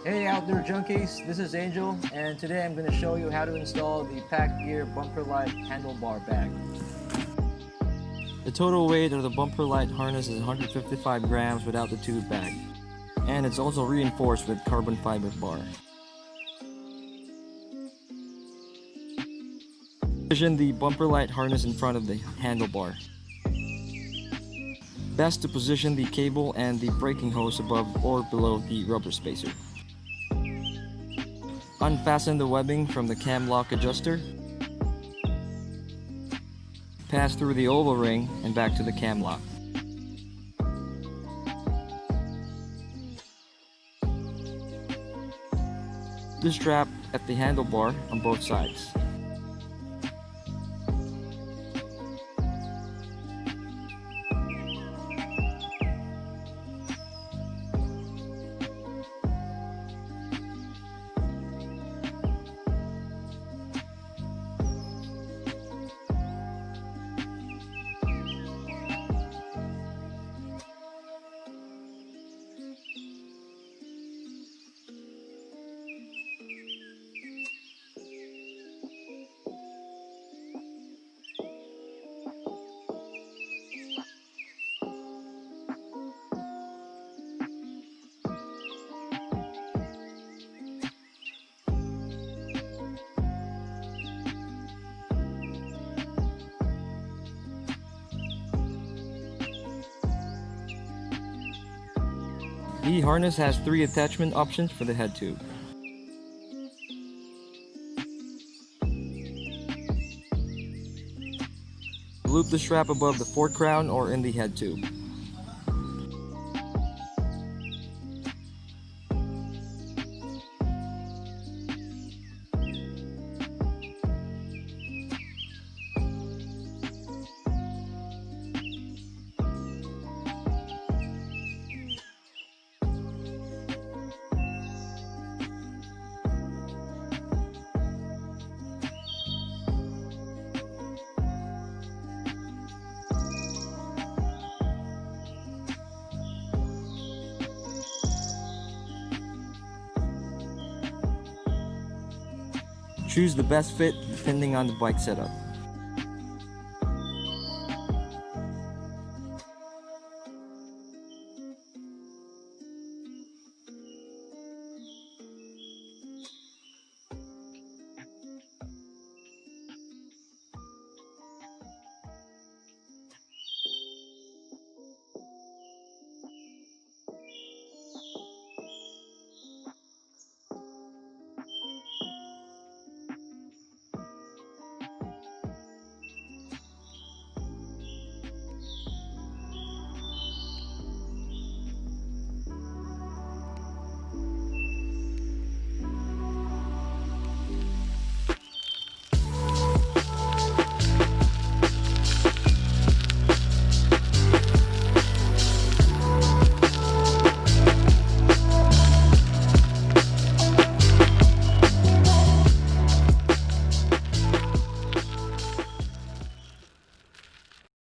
Hey outdoor junkies, this is Angel, and today I'm going to show you how to install the Pack Gear Bumper Light handlebar bag. The total weight of the Bumper Light harness is 155 grams without the tube bag, and it's also reinforced with carbon fiber bar. Position the Bumper Light harness in front of the handlebar. Best to position the cable and the braking hose above or below the rubber spacer. Unfasten the webbing from the cam lock adjuster. Pass through the oval ring and back to the cam lock. The strap at the handlebar on both sides. The harness has 3 attachment options for the head tube. Loop the strap above the fork crown or in the head tube. Choose the best fit depending on the bike setup.